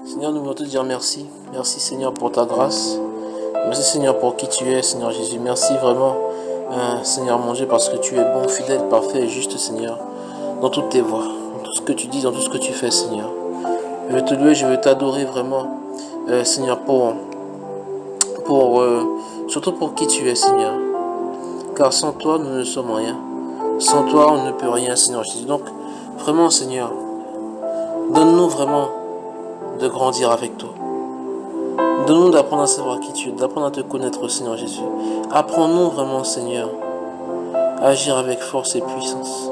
Seigneur, nous voulons te dire merci. Merci Seigneur pour ta grâce. Merci Seigneur pour qui tu es, Seigneur Jésus. Merci vraiment, Seigneur mon Dieu, parce que tu es bon, fidèle, parfait et juste, Seigneur, dans toutes tes voies, dans tout ce que tu dis, dans tout ce que tu fais, Seigneur. Je veux te louer, je veux t'adorer vraiment, Seigneur, surtout pour qui tu es, Seigneur. Car sans toi, nous ne sommes rien. Sans toi, on ne peut rien, Seigneur Jésus. Donc, vraiment, Seigneur, donne-nous vraiment de grandir avec toi. Donne-nous d'apprendre à savoir qui tu es, d'apprendre à te connaître, Seigneur Jésus. Apprends-nous vraiment, Seigneur, à agir avec force et puissance.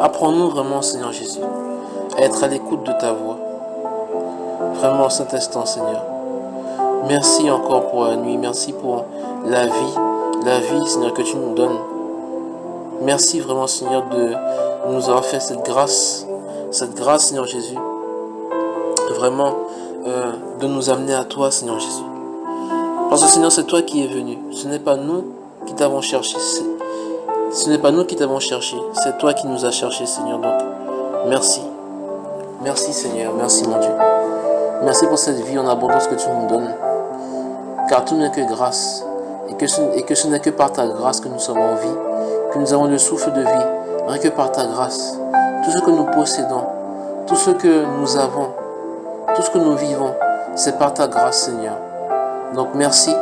Apprends-nous vraiment, Seigneur Jésus, à être à l'écoute de ta voix. Vraiment, Saint-Instant, Seigneur. Merci encore pour la nuit, merci pour la vie, Seigneur, que tu nous donnes. Merci vraiment, Seigneur, de nous avoir fait cette grâce, Seigneur Jésus, vraiment, de nous amener à toi, Seigneur Jésus. Parce que, Seigneur, c'est toi qui es venu. Ce n'est pas nous qui t'avons cherché. Ce n'est pas nous qui t'avons cherché. C'est toi qui nous as cherché, Seigneur. Donc, merci. Merci, Seigneur. Merci, mon Dieu. Merci pour cette vie en abondance que tu nous donnes. Car tout n'est que grâce. Et que ce n'est que par ta grâce que nous sommes en vie. Que nous avons le souffle de vie. Rien que par ta grâce. Tout ce que nous possédons. Tout ce que nous avons. Tout ce que nous vivons. C'est par ta grâce, Seigneur. Donc merci.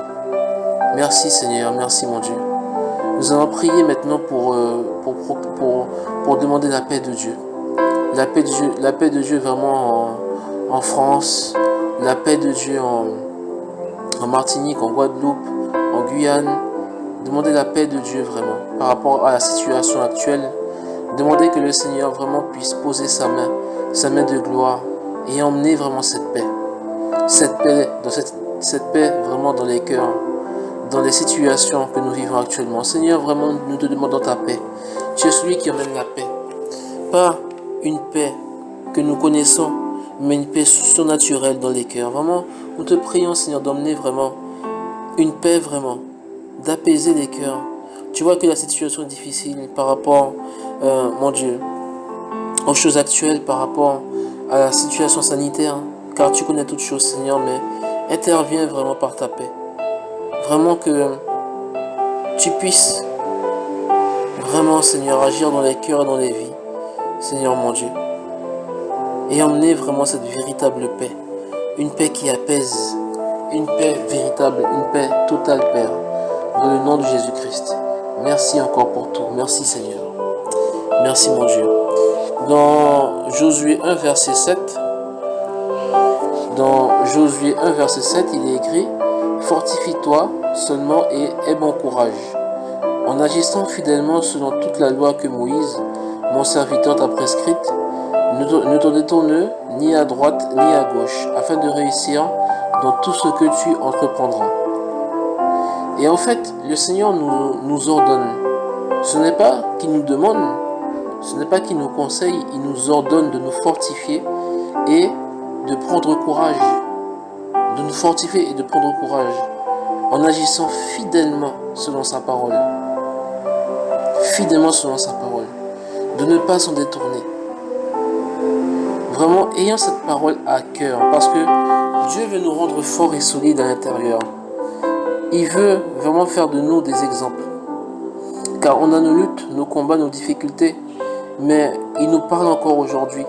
Merci, Seigneur. Merci, mon Dieu. Nous allons prier maintenant pour demander la paix de Dieu. La paix de Dieu vraiment en France. La paix de Dieu en Martinique, en Guadeloupe, en Guyane. Demandez la paix de Dieu vraiment par rapport à la situation actuelle. Demandez que le Seigneur vraiment puisse poser sa main de gloire et emmener vraiment cette paix. Cette paix vraiment dans les cœurs, dans les situations que nous vivons actuellement. Seigneur, vraiment, nous te demandons ta paix. Tu es celui qui emmène la paix. Pas une paix que nous connaissons, mais une paix surnaturelle dans les cœurs. Vraiment, nous te prions, Seigneur, d'emmener vraiment une paix vraiment, d'apaiser les cœurs. Tu vois que la situation est difficile par rapport, mon Dieu, aux choses actuelles, par rapport à la situation sanitaire, car tu connais toutes choses, Seigneur, mais interviens vraiment par ta paix. Vraiment que tu puisses vraiment, Seigneur, agir dans les cœurs et dans les vies, Seigneur mon Dieu, et emmener vraiment cette véritable paix, une paix qui apaise, une paix véritable, une paix totale, Père, dans le nom de Jésus-Christ. Merci encore pour tout, merci Seigneur, merci mon Dieu. Dans Josué 1 verset 7, il est écrit: fortifie-toi seulement et aie bon courage, en agissant fidèlement selon toute la loi que Moïse, mon serviteur, t'a prescrite. Ne t'en détourne ni à droite ni à gauche, afin de réussir dans tout ce que tu entreprendras. Et en fait, le Seigneur nous ordonne. Ce n'est pas qu'il nous demande, ce n'est pas qu'il nous conseille, il nous ordonne de nous fortifier et de prendre courage. De nous fortifier et de prendre courage en agissant fidèlement selon sa parole. Fidèlement selon sa parole. De ne pas s'en détourner. Vraiment, ayant cette parole à cœur, parce que Dieu veut nous rendre forts et solides à l'intérieur. Il veut vraiment faire de nous des exemples. Car on a nos luttes, nos combats, nos difficultés, mais il nous parle encore aujourd'hui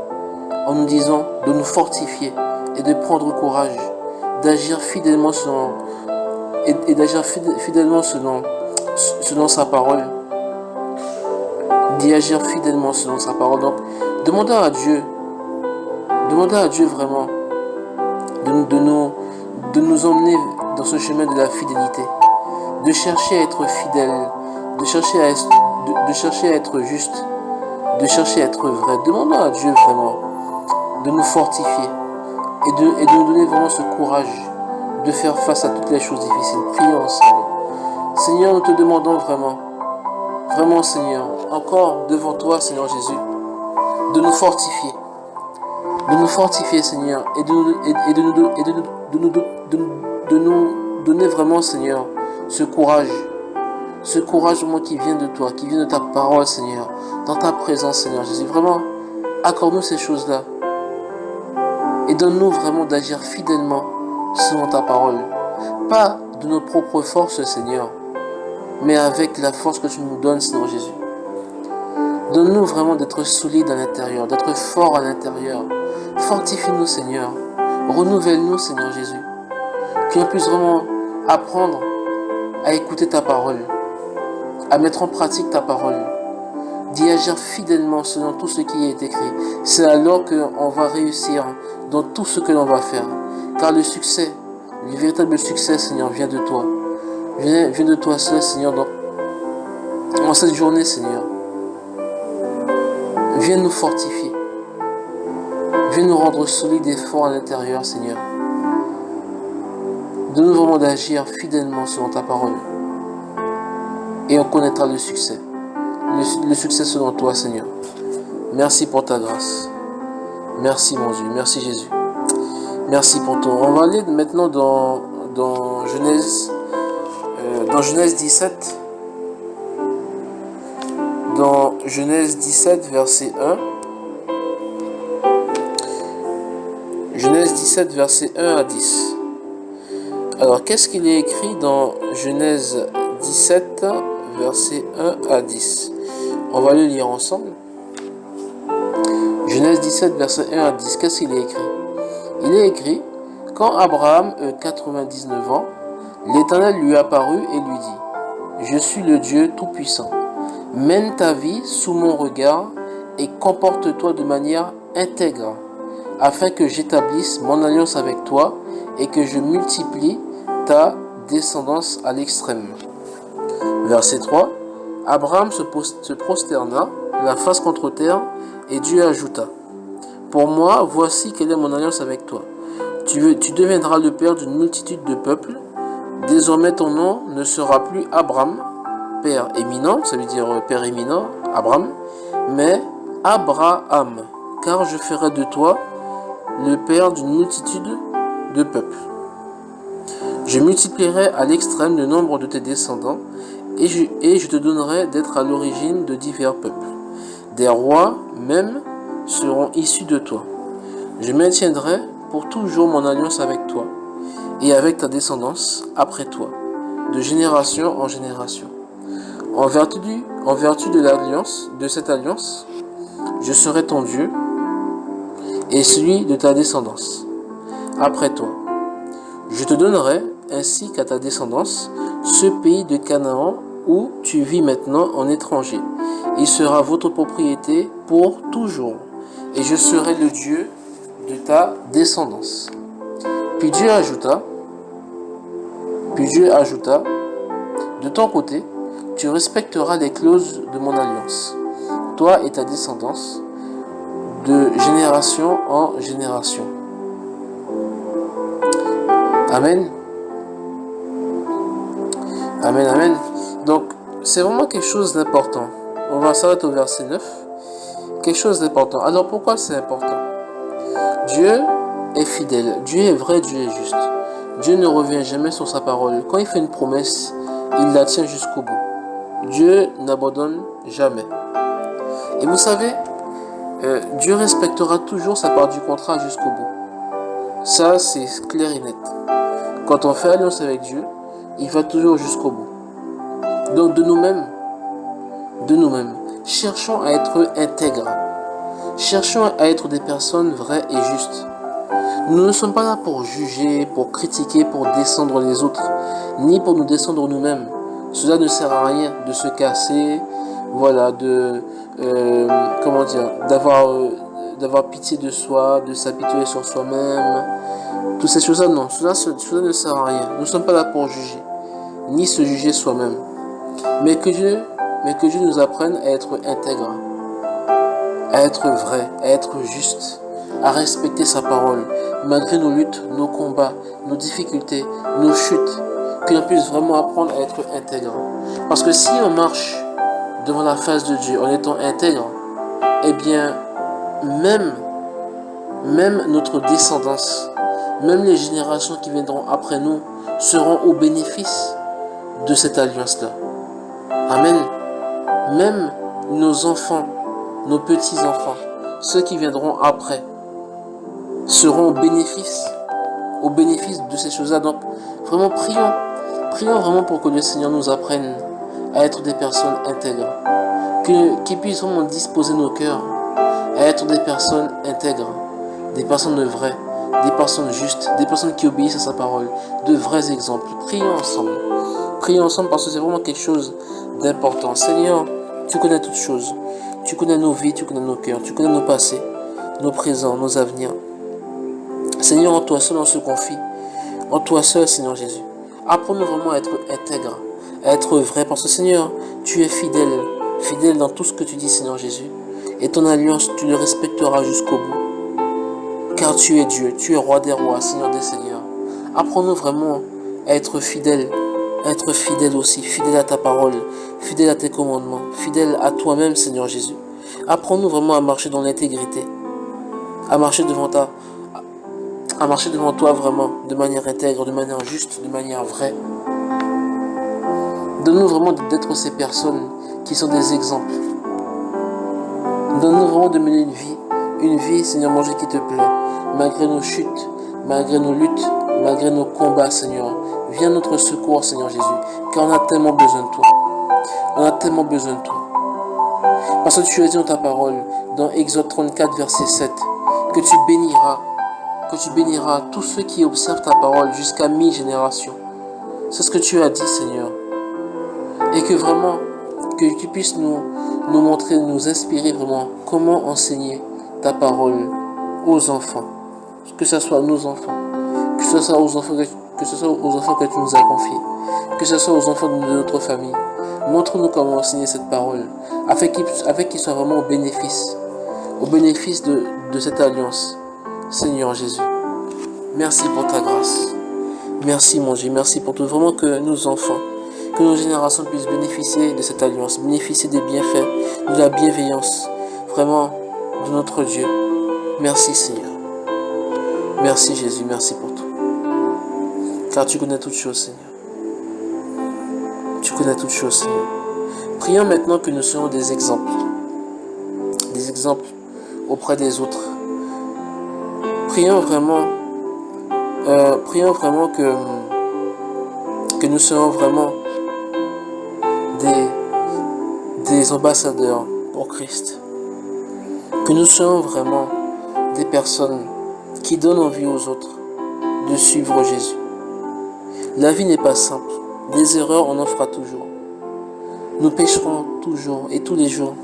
en nous disant de nous fortifier et de prendre courage, d'agir fidèlement selon sa parole, d'y agir fidèlement selon sa parole. Donc, demandez à Dieu vraiment de nous emmener dans ce chemin de la fidélité, de chercher à être fidèle, de chercher à être juste, de chercher à être vrai. Demandons à Dieu vraiment de nous fortifier et de nous donner vraiment ce courage de faire face à toutes les choses difficiles. Prions ensemble. Seigneur, nous te demandons vraiment, Seigneur, encore devant toi, Seigneur Jésus, de nous fortifier, Seigneur, et de nous donner vraiment, Seigneur, ce courage vraiment qui vient de toi, qui vient de ta parole, Seigneur, dans ta présence, Seigneur Jésus. Vraiment, accorde-nous ces choses-là Et donne-nous vraiment d'agir fidèlement selon ta parole. Pas de nos propres forces, Seigneur, mais avec la force que tu nous donnes, Seigneur Jésus. Donne-nous vraiment d'être solides à l'intérieur, d'être forts à l'intérieur. Fortifie-nous, Seigneur. Renouvelle-nous, Seigneur Jésus. Que l'on puisse vraiment apprendre à écouter ta parole, à mettre en pratique ta parole, d'y agir fidèlement selon tout ce qui est écrit. C'est alors qu'on va réussir dans tout ce que l'on va faire. Car le succès, le véritable succès, Seigneur, vient de toi. Vient de toi seul, Seigneur, dans cette journée, Seigneur. Viens nous fortifier. Viens nous rendre solides et forts à l'intérieur, Seigneur. Donne-nous vraiment d'agir fidèlement selon ta parole. Et on connaîtra le succès. Le succès selon toi, Seigneur. Merci pour ta grâce. Merci, mon Dieu. Merci, Jésus. Merci pour toi. On va aller maintenant dans Genèse 17. Dans Genèse 17, verset 1. Genèse 17, verset 1 à 10. Alors, qu'est-ce qu'il est écrit dans Genèse 17, verset 1 à 10? On va le lire ensemble. Genèse 17, verset 1 à 10. Qu'est-ce qu'il est écrit? Il est écrit: quand Abraham eut 99 ans, l'Éternel lui apparut et lui dit: je suis le Dieu Tout-Puissant. Mène ta vie sous mon regard et comporte-toi de manière intègre, afin que j'établisse mon alliance avec toi et que je multiplie ta descendance à l'extrême. Verset 3. Abraham se prosterna, la face contre terre, et Dieu ajouta: pour moi, voici quelle est mon alliance avec toi. Tu deviendras le père d'une multitude de peuples. Désormais ton nom ne sera plus Abram, père éminent, ça veut dire père éminent, Abram, mais Abraham, car je ferai de toi le père d'une multitude de peuples. Je multiplierai à l'extrême le nombre de tes descendants, et je te donnerai d'être à l'origine de divers peuples. Des rois même seront issus de toi. Je maintiendrai pour toujours mon alliance avec toi, et avec ta descendance après toi, de génération en génération. En vertu de cette alliance, je serai ton Dieu et celui de ta descendance après toi. Je te donnerai, ainsi qu'à ta descendance, ce pays de Canaan où tu vis maintenant en étranger. Il sera votre propriété pour toujours, et je serai le Dieu de ta descendance. Puis Dieu ajouta, de ton côté, tu respecteras les clauses de mon alliance, toi et ta descendance, de génération en génération. Amen. Amen, amen. Donc, c'est vraiment quelque chose d'important. On va s'arrêter au verset 9. Quelque chose d'important. Alors, pourquoi c'est important? Dieu est fidèle. Dieu est vrai, Dieu est juste. Dieu ne revient jamais sur sa parole. Quand il fait une promesse, il la tient jusqu'au bout. Dieu n'abandonne jamais. Et vous savez, Dieu respectera toujours sa part du contrat jusqu'au bout. Ça, c'est clair et net. Quand on fait alliance avec Dieu, il va toujours jusqu'au bout. Donc de nous-mêmes, cherchons à être intègres. Cherchons à être des personnes vraies et justes. Nous ne sommes pas là pour juger, pour critiquer, pour descendre les autres, ni pour nous descendre nous-mêmes. Cela ne sert à rien de se casser, voilà, d'avoir pitié de soi, de s'habituer sur soi-même. Toutes ces choses-là, non, cela ne sert à rien. Nous ne sommes pas là pour juger, ni se juger soi-même. Mais que Dieu nous apprenne à être intègre, à être vrai, à être juste, à respecter sa parole, malgré nos luttes, nos combats, nos difficultés, nos chutes, que l'on puisse vraiment apprendre à être intègre. Parce que si on marche devant la face de Dieu en étant intègre, eh bien, même notre descendance, même les générations qui viendront après nous, seront au bénéfice de cette alliance-là. Amen. Même nos enfants, nos petits-enfants, ceux qui viendront après, seront au bénéfice de ces choses-là. Donc, vraiment, prions vraiment pour que le Seigneur nous apprenne à être des personnes intègres, qu'il puisse vraiment disposer nos cœurs à être des personnes intègres, des personnes vraies, des personnes justes, des personnes qui obéissent à sa parole, de vrais exemples. Prions ensemble parce que c'est vraiment quelque chose d'important. Seigneur, tu connais toutes choses, tu connais nos vies, tu connais nos cœurs, tu connais nos passés, nos présents, nos avenirs. Seigneur, en toi seul on se confie, en toi seul, Seigneur Jésus. Apprends-nous vraiment à être intègres, à être vrai, parce que Seigneur, tu es fidèle dans tout ce que tu dis, Seigneur Jésus. Et ton alliance, tu le respecteras jusqu'au bout. Car tu es Dieu, tu es roi des rois, Seigneur des seigneurs. Apprends-nous vraiment à être fidèle aussi, fidèle à ta parole, fidèle à tes commandements, fidèle à toi-même, Seigneur Jésus. Apprends-nous vraiment à marcher dans l'intégrité, à marcher devant toi vraiment de manière intègre, de manière juste, de manière vraie. Donne-nous vraiment d'être ces personnes qui sont des exemples. Donne-nous vraiment de mener une vie, Seigneur mon Dieu, qui te plaît, malgré nos chutes, malgré nos luttes, malgré nos combats, Seigneur. Viens à notre secours, Seigneur Jésus, car on a tellement besoin de toi. On a tellement besoin de toi. Parce que tu as dit dans ta parole, dans Exode 34, verset 7, que tu béniras tous ceux qui observent ta parole jusqu'à 1000 générations. C'est ce que tu as dit, Seigneur. Et que vraiment, que tu puisses nous montrer, nous inspirer vraiment comment enseigner ta parole aux enfants. Que ce soit nos enfants, que ce soit aux enfants que tu nous as confiés, que ce soit aux enfants de notre famille. Montre-nous comment enseigner cette parole, afin qu'ils soient vraiment au bénéfice de cette alliance. Seigneur Jésus, merci pour ta grâce. Merci mon Dieu, merci pour tout. Vraiment que nos enfants, que nos générations puissent bénéficier de cette alliance, bénéficier des bienfaits, de la bienveillance, vraiment, de notre Dieu. Merci Seigneur. Merci Jésus, merci pour tout. Car tu connais toutes choses, Seigneur. Tu connais toutes choses, Seigneur. Prions maintenant que nous soyons des exemples auprès des autres. Prions vraiment que nous soyons vraiment des ambassadeurs pour Christ. Que nous soyons vraiment des personnes qui donnent envie aux autres de suivre Jésus. La vie n'est pas simple. Des erreurs, on en fera toujours. Nous pécherons toujours et tous les jours.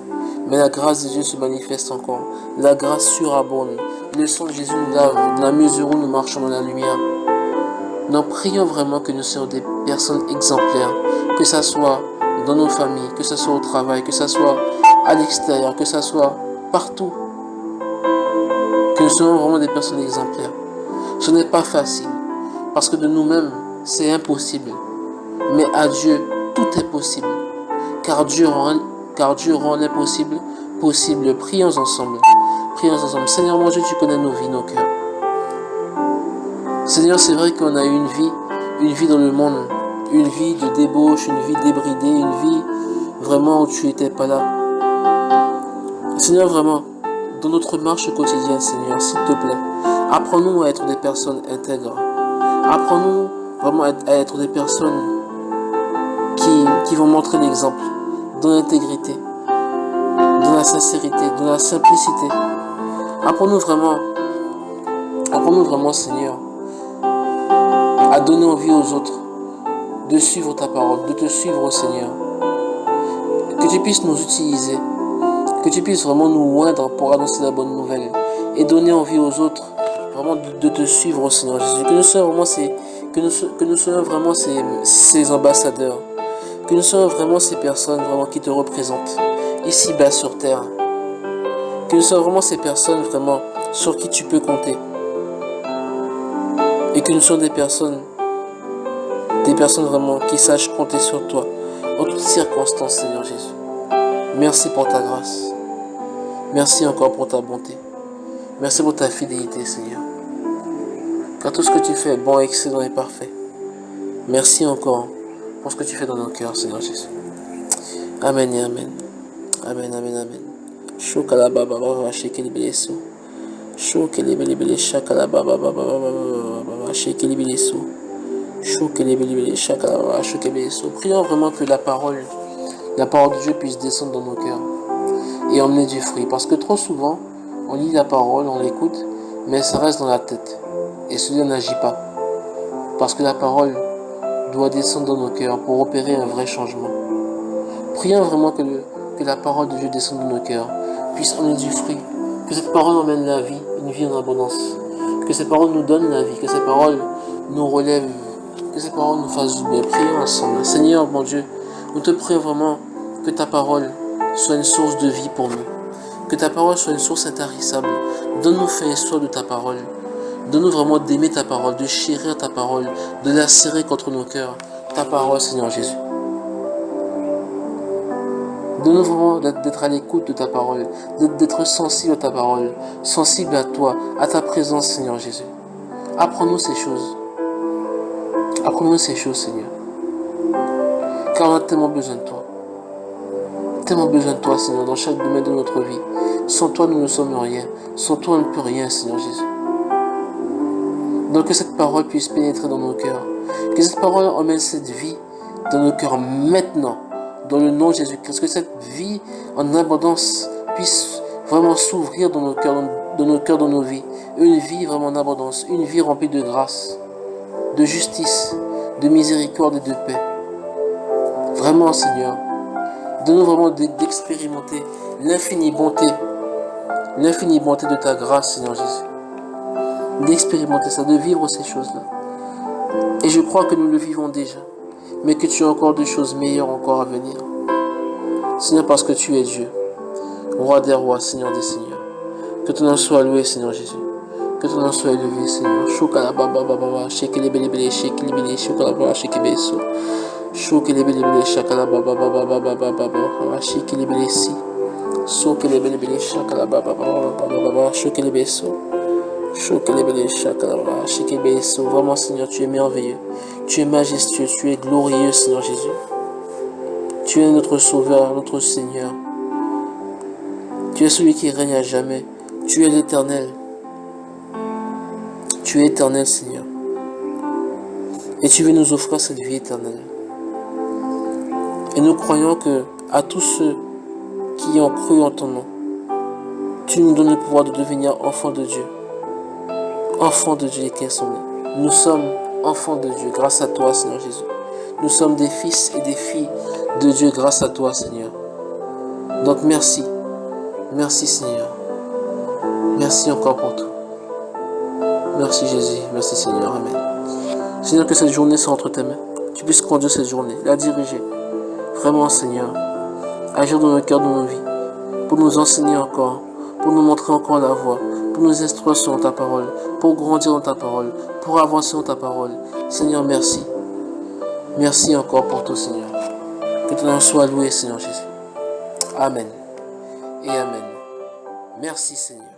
Mais la grâce de Dieu se manifeste encore. La grâce surabonde. Le sang de Jésus nous lave dans la mesure où nous marchons dans la lumière. Nous prions vraiment que nous soyons des personnes exemplaires. Que ce soit dans nos familles, que ce soit au travail, que ce soit à l'extérieur, que ce soit partout. Que nous soyons vraiment des personnes exemplaires. Ce n'est pas facile. Parce que de nous-mêmes, c'est impossible. Mais à Dieu, tout est possible. Car Dieu rend l'impossible possible. Prions ensemble. Seigneur mon Dieu, tu connais nos vies, nos cœurs. Seigneur, c'est vrai qu'on a eu une vie dans le monde, une vie de débauche, une vie débridée, une vie vraiment où tu n'étais pas là. Seigneur, vraiment, dans notre marche quotidienne, Seigneur, s'il te plaît, apprends-nous à être des personnes intègres. Apprends-nous vraiment à être des personnes qui vont montrer l'exemple dans l'intégrité, dans la sincérité, dans la simplicité. Apprends-nous vraiment, Seigneur, à donner envie aux autres de suivre ta parole, de te suivre, Seigneur. Que tu puisses nous utiliser, que tu puisses vraiment nous oindre pour annoncer la bonne nouvelle et donner envie aux autres vraiment de te suivre, Seigneur Jésus. Que nous soyons vraiment ces ambassadeurs. Que nous soyons vraiment ces personnes vraiment qui te représentent ici-bas sur terre. Que nous soyons vraiment ces personnes vraiment sur qui tu peux compter. Et que nous soyons des personnes vraiment qui sachent compter sur toi en toutes circonstances, Seigneur Jésus. Merci pour ta grâce. Merci encore pour ta bonté. Merci pour ta fidélité, Seigneur. Car tout ce que tu fais est bon, excellent et parfait. Merci encore pour ce que tu fais dans nos cœurs, Seigneur Jésus. Amen et Amen. Amen, Amen, Amen. Shokelebelebele shakalabababababababa shekelebeleso. Shokelebelebele shakalababa shokebeleso. Prions vraiment que la parole de Dieu puisse descendre dans nos cœurs et emmener du fruit. Parce que trop souvent, on lit la parole, on l'écoute, mais ça reste dans la tête. Et celui n'agit pas. Parce que la parole doit descendre dans nos cœurs pour opérer un vrai changement. Prions vraiment que la parole de Dieu descende dans nos cœurs, puisse emmener du fruit. Que cette parole emmène la vie, une vie en abondance. Que cette parole nous donne la vie, que cette parole nous relève, que cette parole nous fasse du bien. Prions ensemble. Seigneur, mon Dieu, nous te prions vraiment que ta parole soit une source de vie pour nous. Que ta parole soit une source intarissable. Donne-nous faim et soif de ta parole. Donne-nous vraiment d'aimer ta parole, de chérir ta parole, de la serrer contre nos cœurs. Ta parole, Seigneur Jésus. Donne-nous vraiment d'être à l'écoute de ta parole, d'être sensible à ta parole, sensible à toi, à ta présence, Seigneur Jésus. Apprends-nous ces choses. Apprends-nous ces choses, Seigneur. Car on a tellement besoin de toi. Tellement besoin de toi, Seigneur, dans chaque domaine de notre vie. Sans toi, nous ne sommes rien. Sans toi, on ne peut rien, Seigneur Jésus. Donc que cette parole puisse pénétrer dans nos cœurs. Que cette parole emmène cette vie dans nos cœurs maintenant. Dans le nom de Jésus-Christ. Que cette vie en abondance puisse vraiment s'ouvrir dans nos cœurs, dans nos vies. Une vie vraiment en abondance. Une vie remplie de grâce, de justice, de miséricorde et de paix. Vraiment, Seigneur. Donne-nous vraiment d'expérimenter l'infinie bonté de ta grâce, Seigneur Jésus. D'expérimenter ça, de vivre ces choses-là. Et je crois que nous le vivons déjà, mais que tu as encore des choses meilleures encore à venir. Seigneur, parce que tu es Dieu, Roi des rois, Seigneur des seigneurs. Que ton nom soit loué, Seigneur Jésus. Que ton nom soit élevé, Seigneur. Shokalababababa, shekelebelebele, shekelebele, shokalababa, shekebeso. Shokelebelebele, shakalababababababababa, shekelebele si. Shokelebelebele, shakalababababababa, shokelebeso. Vraiment, Seigneur, tu es merveilleux. Tu es majestueux, tu es glorieux, Seigneur Jésus. Tu es notre Sauveur, notre Seigneur. Tu es celui qui règne à jamais. Tu es l'Éternel. Tu es éternel, Seigneur. Et tu veux nous offrir cette vie éternelle. Et nous croyons que à tous ceux qui ont cru en ton nom, tu nous donnes le pouvoir de devenir enfants de Dieu. Enfants de Dieu, lesquels sont nés. Nous sommes enfants de Dieu grâce à toi, Seigneur Jésus. Nous sommes des fils et des filles de Dieu grâce à toi, Seigneur. Donc merci. Merci, Seigneur. Merci encore pour tout. Merci, Jésus. Merci, Seigneur. Amen. Seigneur, que cette journée soit entre tes mains. Tu puisses conduire cette journée, la diriger. Vraiment, Seigneur. Agir dans nos cœurs, dans nos vies. Pour nous enseigner encore. Pour nous montrer encore la voie. Pour nous instruire sur ta parole. Pour grandir dans ta parole. Pour avancer dans ta parole. Seigneur, merci. Merci encore pour tout, Seigneur. Que ton nom soit loué, Seigneur Jésus. Amen. Et Amen. Merci, Seigneur.